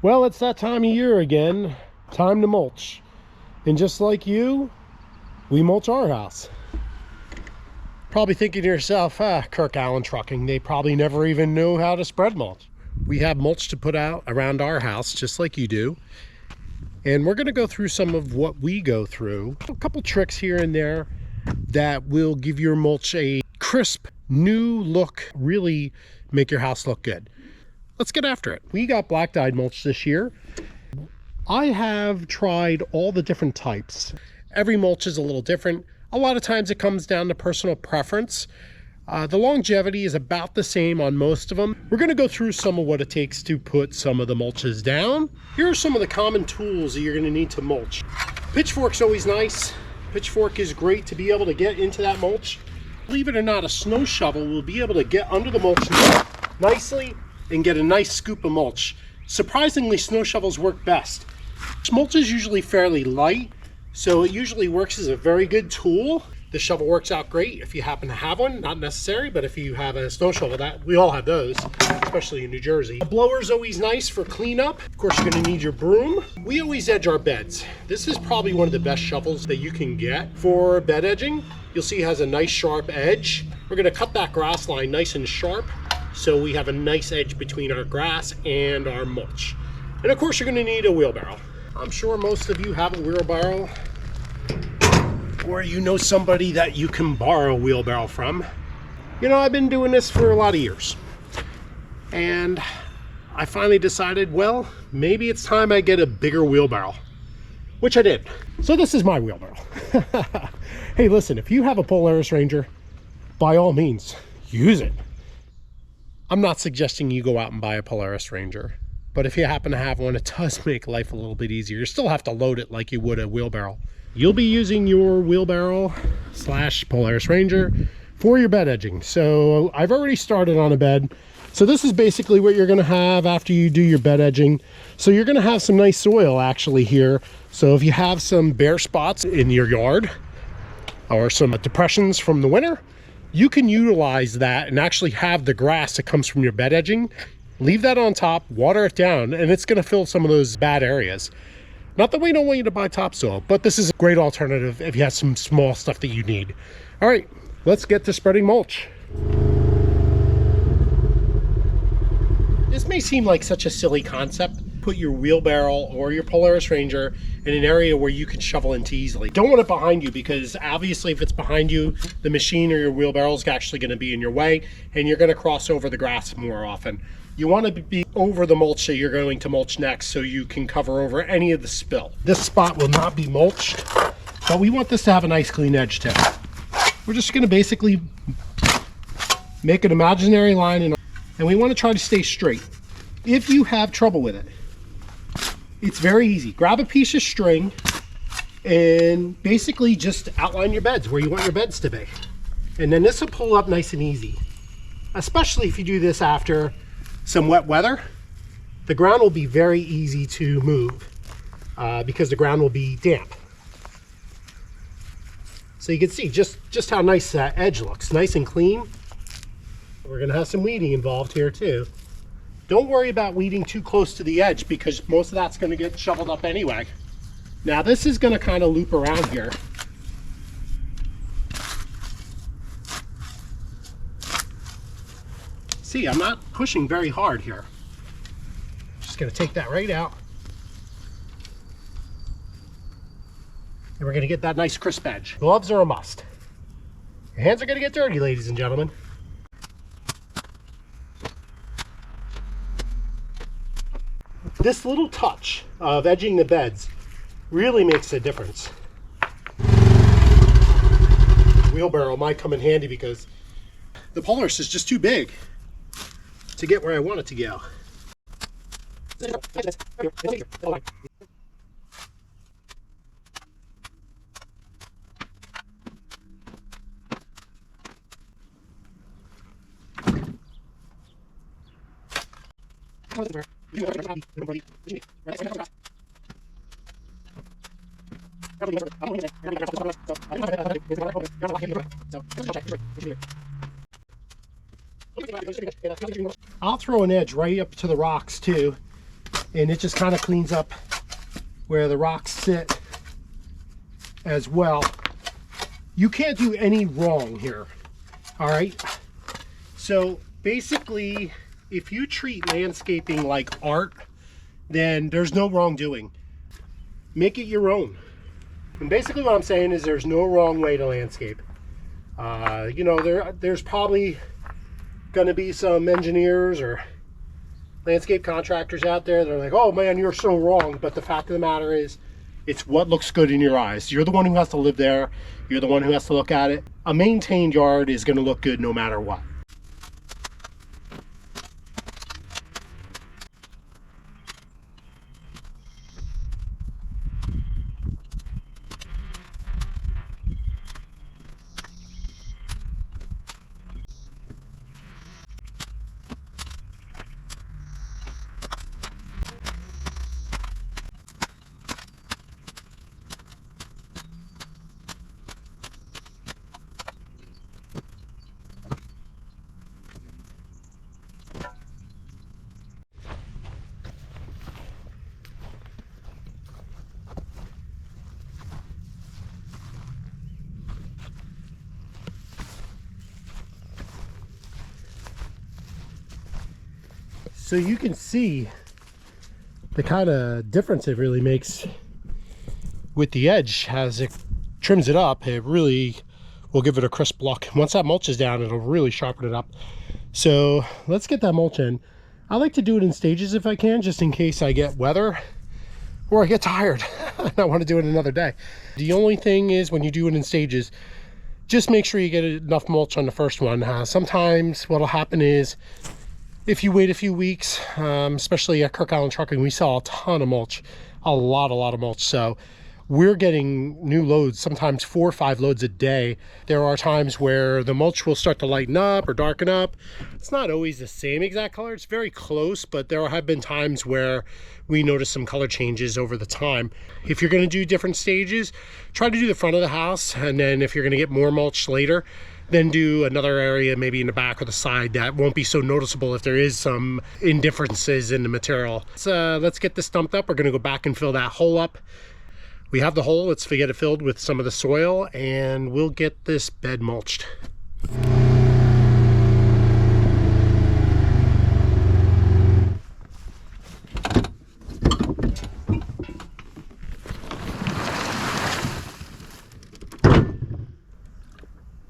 Well, it's that time of year again. Time to mulch. And just like you, we mulch our house. Probably thinking to yourself, Kirk Allen Trucking, they probably never even knew how to spread mulch. We have mulch to put out around our house, just like you do. And we're going to go through some of what we go through. A couple tricks here and there that will give your mulch a crisp, new look, really make your house look good. Let's get after it. We got black dyed mulch this year. I have tried all the different types. Every mulch is a little different. A lot of times it comes down to personal preference. The longevity is about the same on most of them. We're going to go through some of what it takes to put some of the mulches down. Here are some of the common tools that you're going to need to mulch. Pitchfork's always nice. Pitchfork is great to be able to get into that mulch. Believe it or not, a snow shovel will be able to get under the mulch nicely and get a nice scoop of mulch. Surprisingly, snow shovels work best. Mulch is usually fairly light, so it usually works as a very good tool. The shovel works out great if you happen to have one, not necessary, but if you have a snow shovel, that we all have those, especially in New Jersey. A blower's always nice for cleanup. Of course, you're gonna need your broom. We always edge our beds. This is probably one of the best shovels that you can get for bed edging. You'll see it has a nice sharp edge. We're gonna cut that grass line nice and sharp, so we have a nice edge between our grass and our mulch. And of course, you're gonna need a wheelbarrow. I'm sure most of you have a wheelbarrow, or you know somebody that you can borrow a wheelbarrow from. You know, I've been doing this for a lot of years. And I finally decided, well, maybe it's time I get a bigger wheelbarrow, which I did. So this is my wheelbarrow. Hey, listen, if you have a Polaris Ranger, by all means, use it. I'm not suggesting you go out and buy a Polaris Ranger, but if you happen to have one, it does make life a little bit easier. You still have to load it like you would a wheelbarrow. You'll be using your wheelbarrow / Polaris Ranger for your bed edging. So I've already started on a bed. So this is basically what you're gonna have after you do your bed edging. So you're gonna have some nice soil actually here. So if you have some bare spots in your yard or some depressions from the winter, you can utilize that and actually have the grass that comes from your bed edging. Leave that on top, water it down, and it's gonna fill some of those bad areas. Not that we don't want you to buy topsoil, but this is a great alternative if you have some small stuff that you need. All right, let's get to spreading mulch. This may seem like such a silly concept. Put your wheelbarrow or your Polaris Ranger in an area where you can shovel into easily. Don't want it behind you, because obviously if it's behind you, the machine or your wheelbarrow is actually going to be in your way and you're going to cross over the grass more often. You want to be over the mulch that you're going to mulch next, so you can cover over any of the spill. This spot will not be mulched, but we want this to have a nice clean edge tip. We're just going to basically make an imaginary line, and we want to try to stay straight. If you have trouble with it, it's very easy. Grab a piece of string and basically just outline your beds where you want your beds to be. And then this will pull up nice and easy, especially if you do this after some wet weather. The ground will be very easy to move because the ground will be damp. So you can see just how nice that edge looks, nice and clean. We're gonna have some weeding involved here too. Don't worry about weeding too close to the edge, because most of that's gonna get shoveled up anyway. Now this is gonna kind of loop around here. See, I'm not pushing very hard here. Just gonna take that right out. And we're gonna get that nice crisp edge. Gloves are a must. Your hands are gonna get dirty, ladies and gentlemen. This little touch of edging the beds really makes a difference. Wheelbarrow might come in handy because the Polaris is just too big to get where I want it to go. I'll throw an edge right up to the rocks too, and it just kind of cleans up where the rocks sit as well. You can't do any wrong here, all right? So basically, if you treat landscaping like art, then there's no wrongdoing. Make it your own. And basically what I'm saying is there's no wrong way to landscape. You know, there's probably gonna be some engineers or landscape contractors out there that are like, oh man, you're so wrong. But the fact of the matter is, it's what looks good in your eyes. You're the one who has to live there. You're the one who has to look at it. A maintained yard is gonna look good no matter what. So you can see the kind of difference it really makes with the edge as it trims it up. It really will give it a crisp look. Once that mulch is down, it'll really sharpen it up. So let's get that mulch in. I like to do it in stages if I can, just in case I get weather or I get tired and I want to do it another day. The only thing is, when you do it in stages, just make sure you get enough mulch on the first one. Sometimes what'll happen is, if you wait a few weeks, especially at Kirk Allen Trucking, we sell a ton of mulch, a lot of mulch. So we're getting new loads, sometimes 4 or 5 loads a day. There are times where the mulch will start to lighten up or darken up. It's not always the same exact color. It's very close, but there have been times where we notice some color changes over the time. If you're gonna do different stages, try to do the front of the house. And then if you're gonna get more mulch later, then do another area maybe in the back or the side that won't be so noticeable if there is some indifferences in the material. So let's get this dumped up. We're gonna go back and fill that hole up. We have the hole, let's get it filled with some of the soil, and we'll get this bed mulched.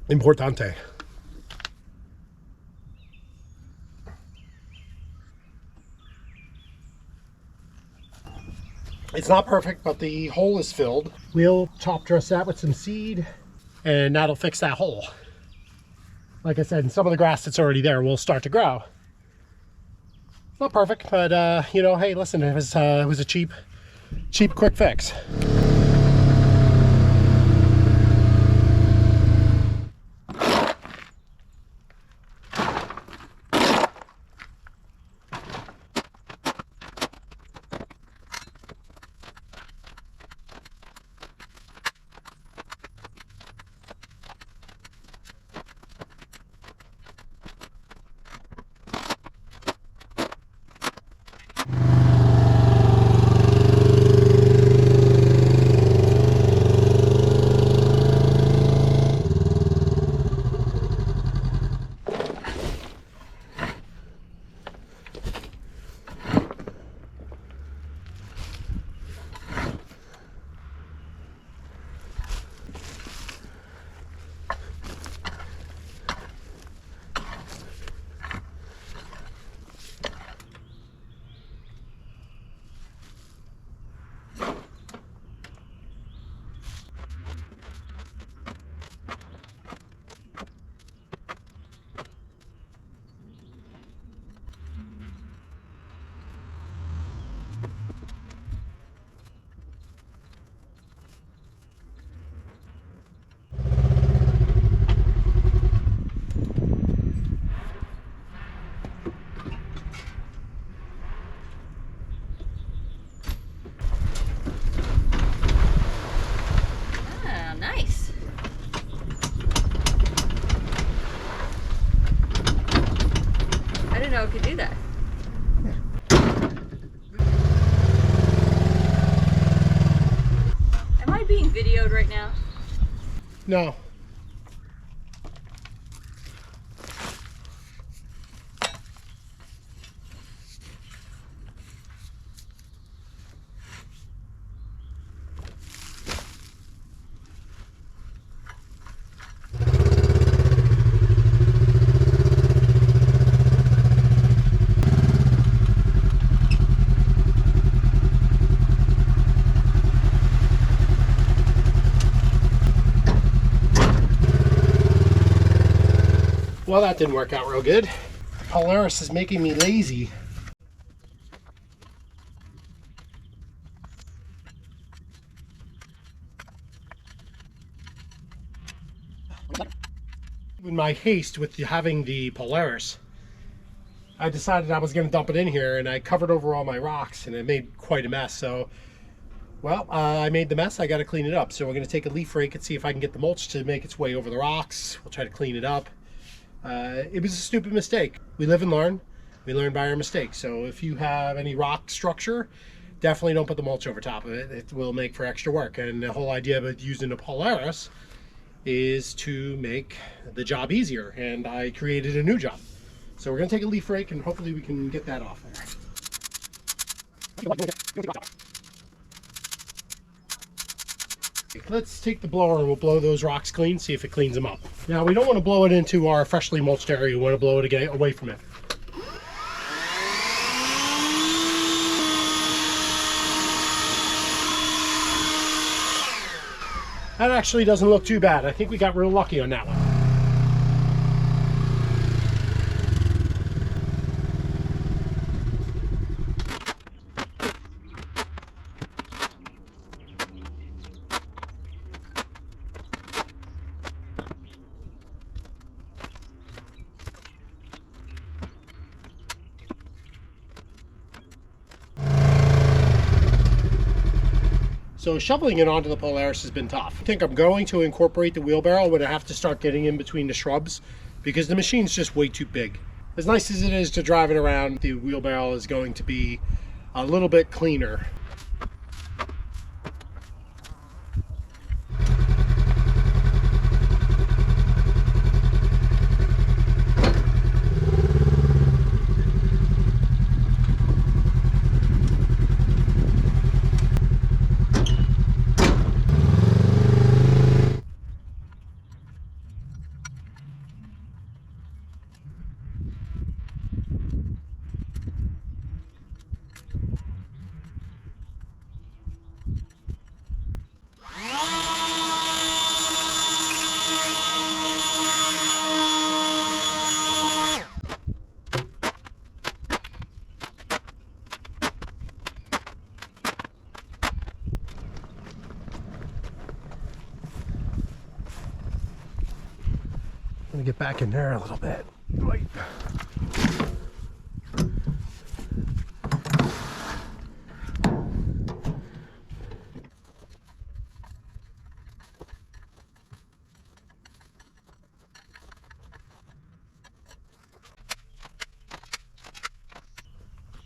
Importante. It's not perfect, but the hole is filled. We'll top dress that with some seed, and that'll fix that hole. Like I said, some of the grass that's already there will start to grow. Not perfect, but you know, hey, listen, it was a cheap, quick fix. right now? No. Well, that didn't work out real good. Polaris is making me lazy. In my haste with having the Polaris, I decided I was going to dump it in here, and I covered over all my rocks, and it made quite a mess. So, well, I made the mess. I got to clean it up. So we're going to take a leaf rake and see if I can get the mulch to make its way over the rocks. We'll try to clean it up. It was a stupid mistake. We live and learn. We learn by our mistakes. So if you have any rock structure, definitely don't put the mulch over top of it. It will make for extra work. And the whole idea of using a Polaris is to make the job easier. And I created a new job. So we're going to take a leaf rake and hopefully we can get that off there. Let's take the blower and we'll blow those rocks clean, see if it cleans them up. Now, we don't want to blow it into our freshly mulched area. We want to blow it away from it. That actually doesn't look too bad. I think we got real lucky on that one. So shoveling it onto the Polaris has been tough. I think I'm going to incorporate the wheelbarrow, but I have to start getting in between the shrubs because the machine's just way too big. As nice as it is to drive it around, the wheelbarrow is going to be a little bit cleaner. I'm gonna get back in there a little bit. Right.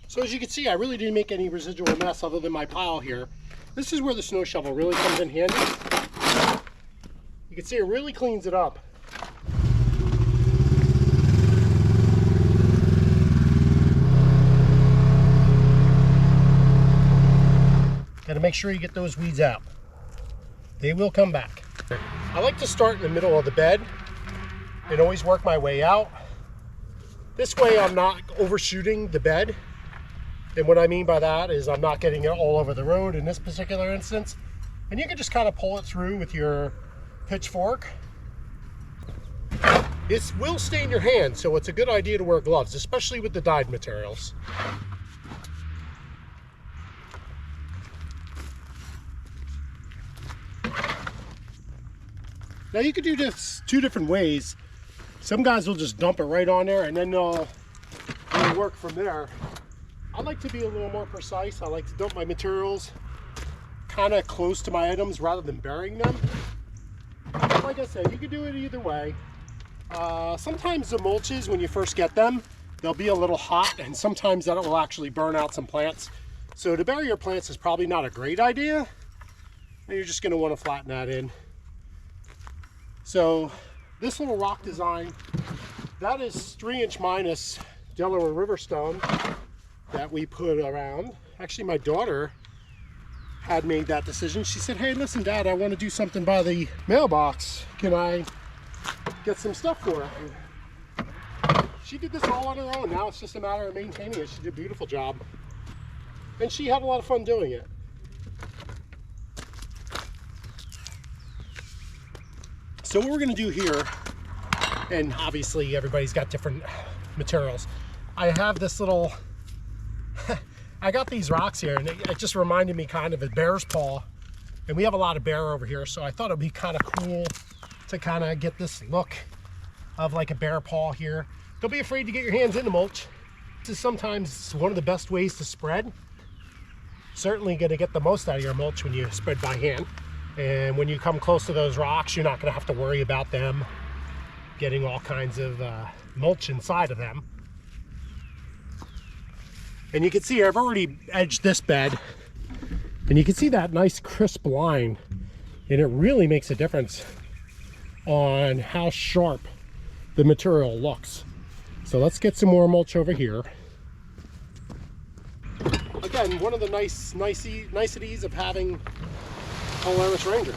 So as you can see, I really didn't make any residual mess other than my pile here. This is where the snow shovel really comes in handy. You can see it really cleans it up. Got to make sure you get those weeds out. They will come back. I like to start in the middle of the bed and always work my way out. This way I'm not overshooting the bed. And what I mean by that is I'm not getting it all over the road in this particular instance. And you can just kind of pull it through with your pitchfork. It will stain your hands, so it's a good idea to wear gloves, especially with the dyed materials. Now you can do this two different ways. Some guys will just dump it right on there and then they'll work from there. I like to be a little more precise. I like to dump my materials kind of close to my items rather than burying them. Like I said, you can do it either way. Sometimes the mulches, when you first get them, they'll be a little hot, and sometimes that will actually burn out some plants. So to bury your plants is probably not a great idea. and you're just going to want to flatten that in. So this little rock design, that is 3" minus Delaware River stone that we put around. Actually, my daughter had made that decision. She said, hey, listen, Dad, I want to do something by the mailbox. Can I get some stuff for her? And she did this all on her own. Now it's just a matter of maintaining it. She did a beautiful job. And she had a lot of fun doing it. So what we're going to do here, and obviously everybody's got different materials. I have this little, I got these rocks here, and it just reminded me kind of a bear's paw. And we have a lot of bear over here, so I thought it'd be kind of cool to kind of get this look of like a bear paw here. Don't be afraid to get your hands into mulch. This is sometimes one of the best ways to spread. Certainly going to get the most out of your mulch when you spread by hand. And when you come close to those rocks, you're not going to have to worry about them getting all kinds of mulch inside of them. And you can see I've already edged this bed, and you can see that nice crisp line, and it really makes a difference on how sharp the material looks. So let's get some more mulch over here. Again, one of the niceties of having Polaris Ranger.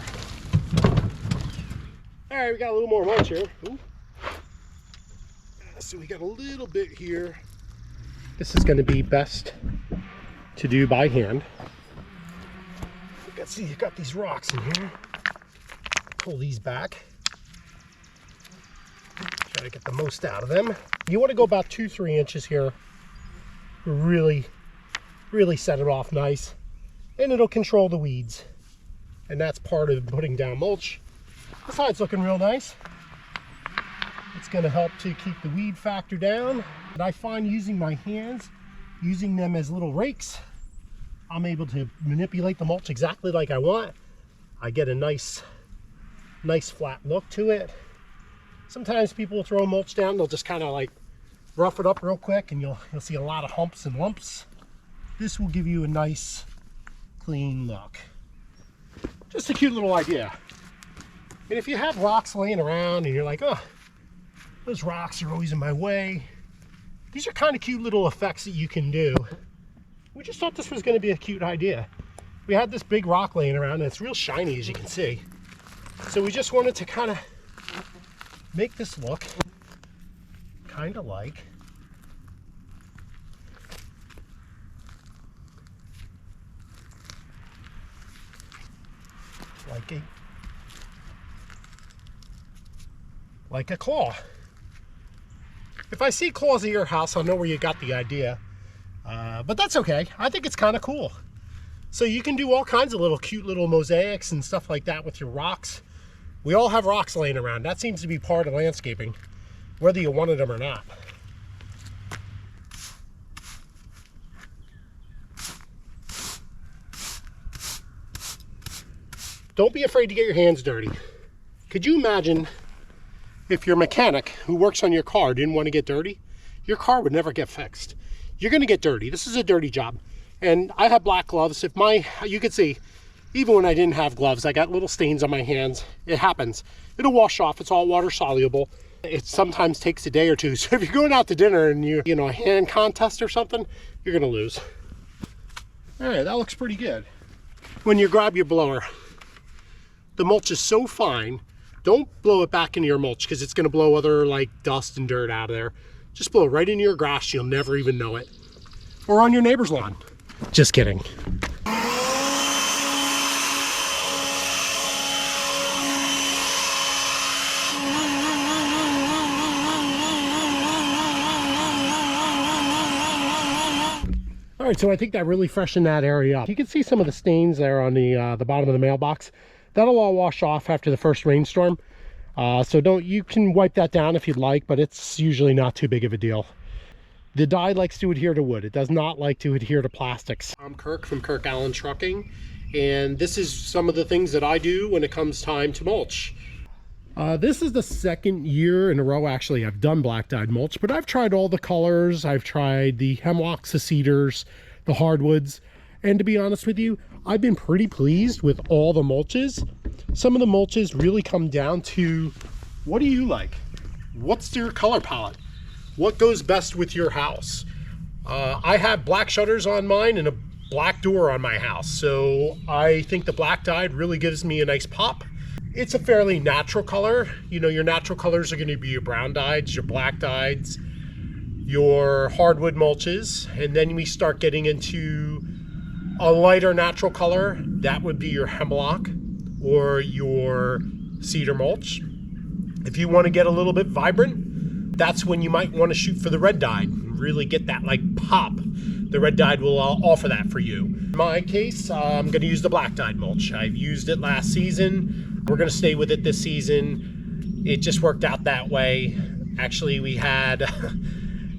All right, we got a little more mulch here. Ooh. So we got a little bit here. This is going to be best to do by hand. See, you've got these rocks in here. Pull these back. Try to get the most out of them. You want to go about 2-3 inches here. Really set it off nice, and it'll control the weeds. And that's part of putting down mulch. The side's looking real nice. It's going to help to keep the weed factor down. And I find using my hands, using them as little rakes, I'm able to manipulate the mulch exactly like I want. I get a nice flat look to it. Sometimes people will throw mulch down, they'll just kind of like rough it up real quick, and you'll see a lot of humps and lumps. This will give you a nice clean look. Just a cute little idea. And if you have rocks laying around and you're like, oh, those rocks are always in my way, these are kind of cute little effects that you can do. We just thought this was going to be a cute idea. We had this big rock laying around, and it's real shiny, as you can see. So we just wanted to kind of make this look kind of like a claw. If I see claws at your house, I'll know where you got the idea. But that's okay. I think it's kind of cool. So you can do all kinds of little cute little mosaics and stuff like that with your rocks. We all have rocks laying around. That seems to be part of landscaping, whether you wanted them or not. Don't be afraid to get your hands dirty. Could you imagine if your mechanic who works on your car didn't want to get dirty? Your car would never get fixed. You're going to get dirty. This is a dirty job. And I have black gloves. You could see, even when I didn't have gloves, I got little stains on my hands. It happens. It'll wash off. It's all water soluble. It sometimes takes a day or two. So if you're going out to dinner and a hand contest or something, you're going to lose. All right, that looks pretty good. When you grab your blower, the mulch is so fine, don't blow it back into your mulch because it's going to blow other like dust and dirt out of there. Just blow it right into your grass. You'll never even know it. Or on your neighbor's lawn. Just kidding. All right, so I think that really freshened that area up. You can see some of the stains there on the bottom of the mailbox. That'll all wash off after the first rainstorm. So you can wipe that down if you'd like, but it's usually not too big of a deal. The dye likes to adhere to wood. It does not like to adhere to plastics. I'm Kirk from Kirk Allen Trucking, and this is some of the things that I do when it comes time to mulch. This is the second year in a row, actually, I've done black dyed mulch, but I've tried all the colors. I've tried the hemlocks, the cedars, the hardwoods, And to be honest with you, I've been pretty pleased with all the mulches. Some of the mulches really come down to, what do you like? What's your color palette? What goes best with your house? I have black shutters on mine and a black door on my house, so I think the black dyed really gives me a nice pop. It's a fairly natural color. You know, your natural colors are going to be your brown dyes, your black dyes, your hardwood mulches, and then we start getting into a lighter natural color. That would be your hemlock or your cedar mulch. If you want to get a little bit vibrant, that's when you might want to shoot for the red dyed. Really get that like pop. The red dyed will offer that for you. In my case, I'm going to use the black dyed mulch. I've used it last season. We're going to stay with it this season. It just worked out that way. Actually, we had,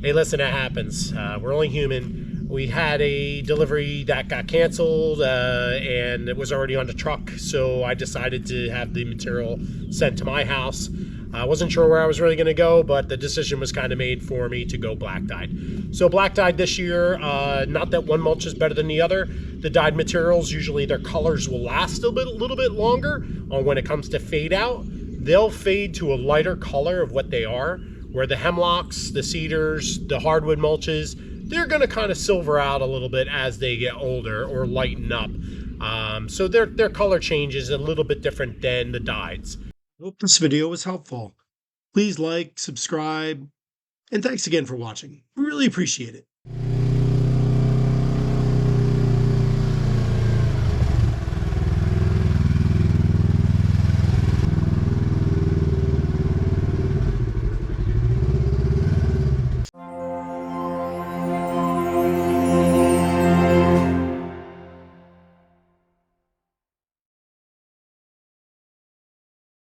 hey, listen, that happens. We're only human. We had a delivery that got canceled and it was already on the truck. So I decided to have the material sent to my house. I wasn't sure where I was really going to go, but the decision was kind of made for me to go black dyed. So black dyed this year, not that one mulch is better than the other. The dyed materials, usually their colors will last a little bit longer. When it comes to fade out, they'll fade to a lighter color of what they are, where the hemlocks, the cedars, the hardwood mulches, they're going to kind of silver out a little bit as they get older or lighten up. So their color change is a little bit different than the dyes. Hope this video was helpful. Please like, subscribe, and thanks again for watching. Really appreciate it.